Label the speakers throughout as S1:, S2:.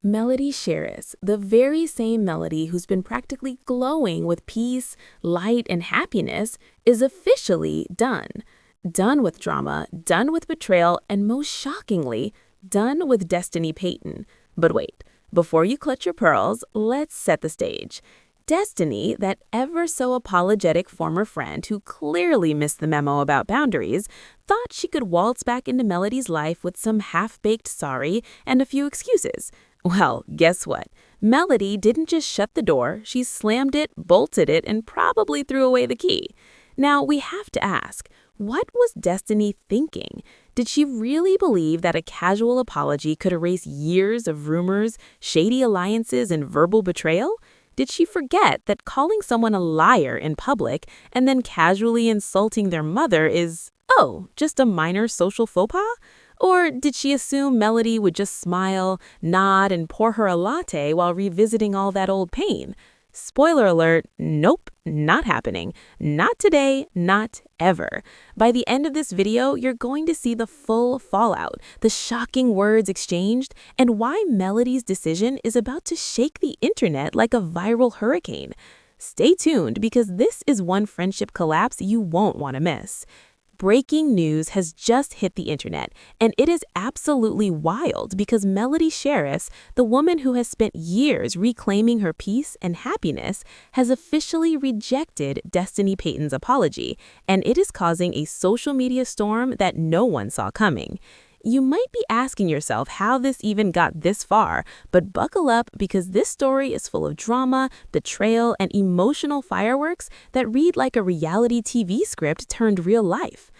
S1: Melody Sharis, the very same Melody who's been practically glowing with peace, light, and happiness, is officially done. Done with drama, done with betrayal, and most shockingly, done with Destiny Payton. But wait, before you clutch your pearls, let's set the stage. Destiny, that ever so apologetic former friend who clearly missed the memo about boundaries, thought she could waltz back into Melody's life with some half-baked sorry and a few excuses. Well, guess what? Melody didn't just shut the door, she slammed it, bolted it, and probably threw away the key. Now, we have to ask, what was Destiny thinking? Did she really believe that a casual apology could erase years of rumors, shady alliances, and verbal betrayal? Did she forget that calling someone a liar in public and then casually insulting their mother is, just a minor social faux pas? Or did she assume Melody would just smile, nod, and pour her a latte while revisiting all that old pain? Spoiler alert, nope, not happening. Not today, not ever. By the end of this video, you're going to see the full fallout, the shocking words exchanged, and why Melody's decision is about to shake the internet like a viral hurricane. Stay tuned because this is one friendship collapse you won't want to miss. Breaking news has just hit the internet, and it is absolutely wild because Melody Sharis, the woman who has spent years reclaiming her peace and happiness, has officially rejected Destiny Payton's apology, and it is causing a social media storm that no one saw coming. You might be asking yourself how this even got this far, but buckle up because this story is full of drama, betrayal, and emotional fireworks that read like a reality TV script turned real life.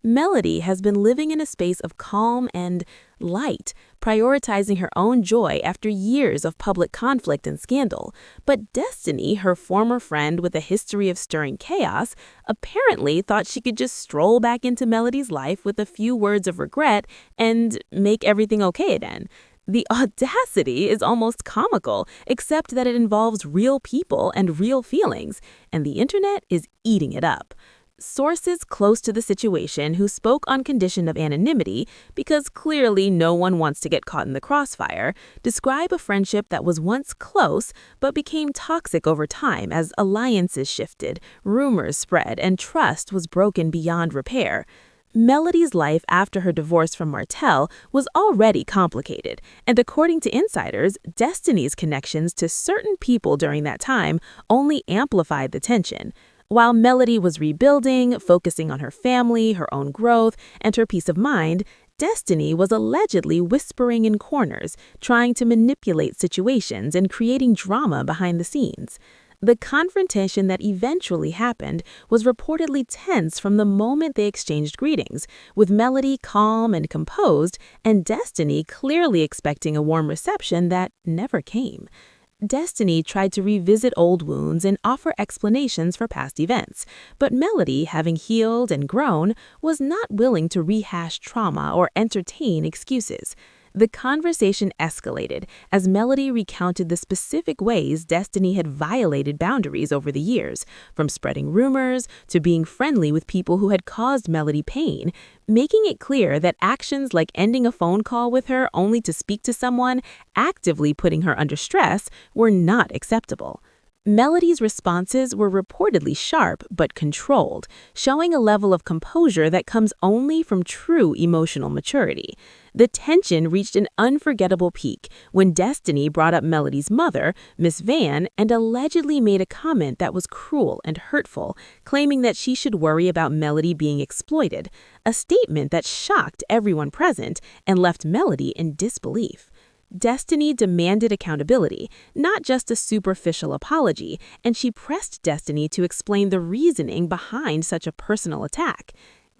S1: Melody has been living in a space of calm and light, prioritizing her own joy after years of public conflict and scandal. But Destiny, her former friend with a history of stirring chaos, apparently thought she could just stroll back into Melody's life with a few words of regret and make everything okay again. The audacity is almost comical, except that it involves real people and real feelings, and the internet is eating it up. Sources close to the situation who spoke on condition of anonymity, because clearly no one wants to get caught in the crossfire, describe a friendship that was once close but became toxic over time as alliances shifted, rumors spread, and trust was broken beyond repair. Melody's life after her divorce from Martell was already complicated, and according to insiders, Destiny's connections to certain people during that time only amplified the tension. While Melody was rebuilding, focusing on her family, her own growth, and her peace of mind, Destiny was allegedly whispering in corners, trying to manipulate situations and creating drama behind the scenes. The confrontation that eventually happened was reportedly tense from the moment they exchanged greetings, with Melody calm and composed, and Destiny clearly expecting a warm reception that never came. Destiny tried to revisit old wounds and offer explanations for past events, but Melody, having healed and grown, was not willing to rehash trauma or entertain excuses. The conversation escalated as Melody recounted the specific ways Destiny had violated boundaries over the years, from spreading rumors to being friendly with people who had caused Melody pain, making it clear that actions like ending a phone call with her only to speak to someone, actively putting her under stress, were not acceptable. Melody's responses were reportedly sharp but controlled, showing a level of composure that comes only from true emotional maturity. The tension reached an unforgettable peak when Destiny brought up Melody's mother, Miss Van, and allegedly made a comment that was cruel and hurtful, claiming that she should worry about Melody being exploited, a statement that shocked everyone present and left Melody in disbelief. Destiny demanded accountability, not just a superficial apology, and she pressed Destiny to explain the reasoning behind such a personal attack.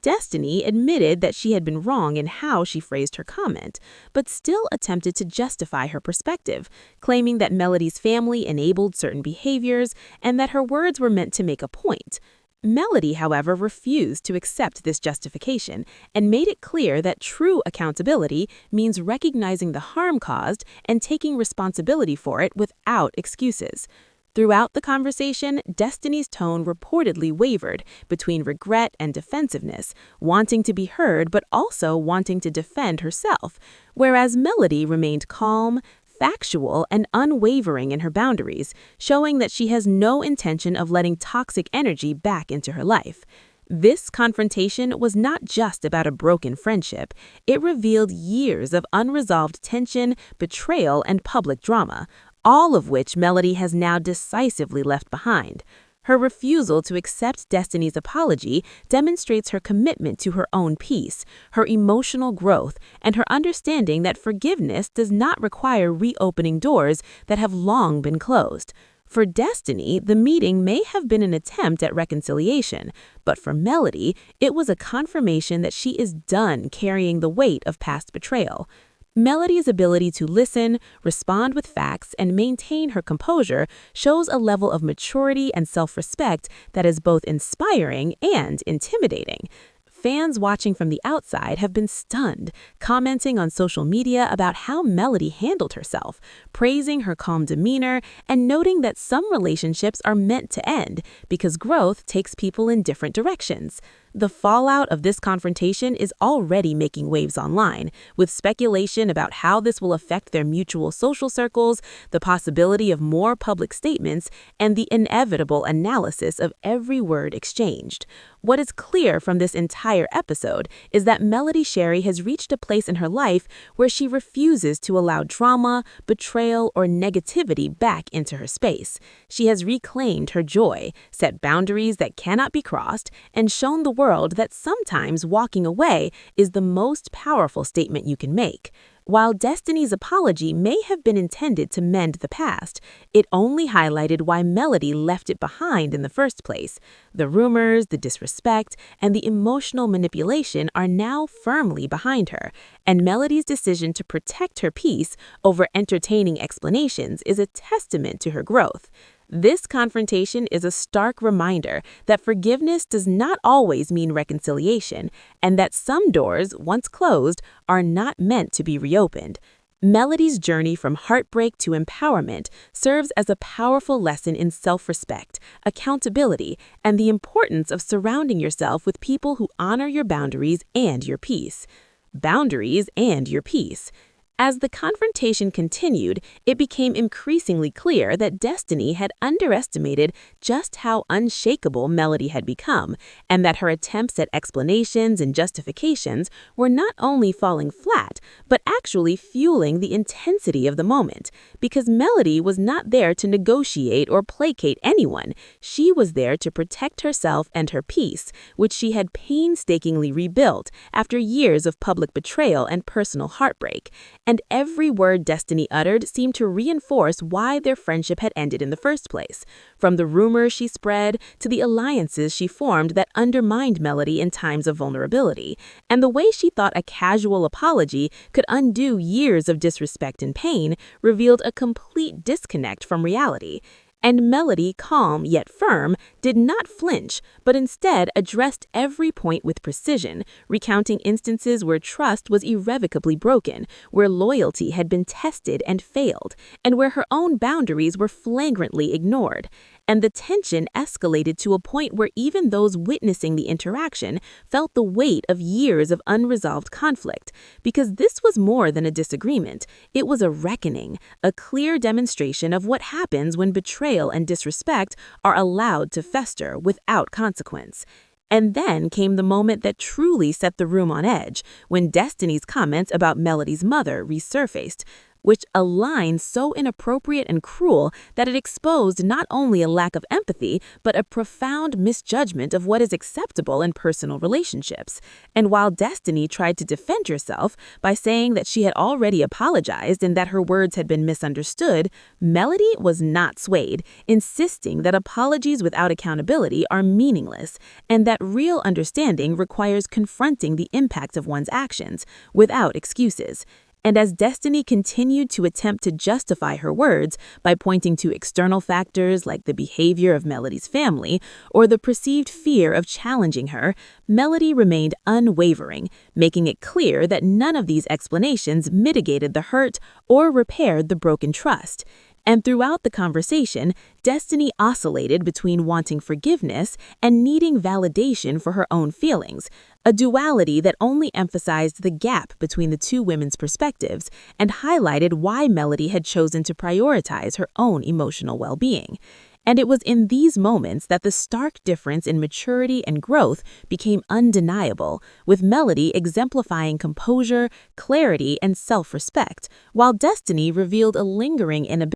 S1: Destiny admitted that she had been wrong in how she phrased her comment, but still attempted to justify her perspective, claiming that Melody's family enabled certain behaviors and that her words were meant to make a point. Melody, however, refused to accept this justification and made it clear that true accountability means recognizing the harm caused and taking responsibility for it without excuses. Throughout the conversation, Destiny's tone reportedly wavered between regret and defensiveness, wanting to be heard but also wanting to defend herself, whereas Melody remained calm, factual and unwavering in her boundaries, showing that she has no intention of letting toxic energy back into her life. This confrontation was not just about a broken friendship. It revealed years of unresolved tension, betrayal, and public drama, all of which Melody has now decisively left behind. Her refusal to accept Destiny's apology demonstrates her commitment to her own peace, her emotional growth, and her understanding that forgiveness does not require reopening doors that have long been closed. For Destiny, the meeting may have been an attempt at reconciliation, but for Melody, it was a confirmation that she is done carrying the weight of past betrayal. Melody's ability to listen, respond with facts, and maintain her composure shows a level of maturity and self-respect that is both inspiring and intimidating. Fans watching from the outside have been stunned, commenting on social media about how Melody handled herself, praising her calm demeanor, and noting that some relationships are meant to end because growth takes people in different directions. The fallout of this confrontation is already making waves online, with speculation about how this will affect their mutual social circles, the possibility of more public statements, and the inevitable analysis of every word exchanged. What is clear from this entire episode is that Melody Shari has reached a place in her life where she refuses to allow drama, betrayal, or negativity back into her space. She has reclaimed her joy, set boundaries that cannot be crossed, and shown the world that sometimes walking away is the most powerful statement you can make. While Destiny's apology may have been intended to mend the past, it only highlighted why Melody left it behind in the first place. The rumors, the disrespect, and the emotional manipulation are now firmly behind her, and Melody's decision to protect her peace over entertaining explanations is a testament to her growth. This confrontation is a stark reminder that forgiveness does not always mean reconciliation, and that some doors, once closed, are not meant to be reopened. Melody's journey from heartbreak to empowerment serves as a powerful lesson in self-respect, accountability, and the importance of surrounding yourself with people who honor your boundaries and your peace. Boundaries and your peace. As the confrontation continued, it became increasingly clear that Destiny had underestimated just how unshakable Melody had become, and that her attempts at explanations and justifications were not only falling flat, but actually fueling the intensity of the moment. Because Melody was not there to negotiate or placate anyone, she was there to protect herself and her peace, which she had painstakingly rebuilt after years of public betrayal and personal heartbreak. And every word Destiny uttered seemed to reinforce why their friendship had ended in the first place. From the rumors she spread to the alliances she formed that undermined Melody in times of vulnerability, and the way she thought a casual apology could undo years of disrespect and pain revealed a complete disconnect from reality. And Melody, calm yet firm, did not flinch, but instead addressed every point with precision, recounting instances where trust was irrevocably broken, where loyalty had been tested and failed, and where her own boundaries were flagrantly ignored. And the tension escalated to a point where even those witnessing the interaction felt the weight of years of unresolved conflict, because this was more than a disagreement. It was a reckoning, a clear demonstration of what happens when betrayal and disrespect are allowed to fester without consequence. And then came the moment that truly set the room on edge, when Destiny's comments about Melody's mother resurfaced, which a line so inappropriate and cruel that it exposed not only a lack of empathy, but a profound misjudgment of what is acceptable in personal relationships. And while Destiny tried to defend herself by saying that she had already apologized and that her words had been misunderstood, Melody was not swayed, insisting that apologies without accountability are meaningless, and that real understanding requires confronting the impact of one's actions without excuses. And as Destiny continued to attempt to justify her words by pointing to external factors like the behavior of Melody's family or the perceived fear of challenging her, Melody remained unwavering, making it clear that none of these explanations mitigated the hurt or repaired the broken trust. And throughout the conversation, Destiny oscillated between wanting forgiveness and needing validation for her own feelings, a duality that only emphasized the gap between the two women's perspectives and highlighted why Melody had chosen to prioritize her own emotional well-being. And it was in these moments that the stark difference in maturity and growth became undeniable, with Melody exemplifying composure, clarity, and self-respect, while Destiny revealed a lingering inability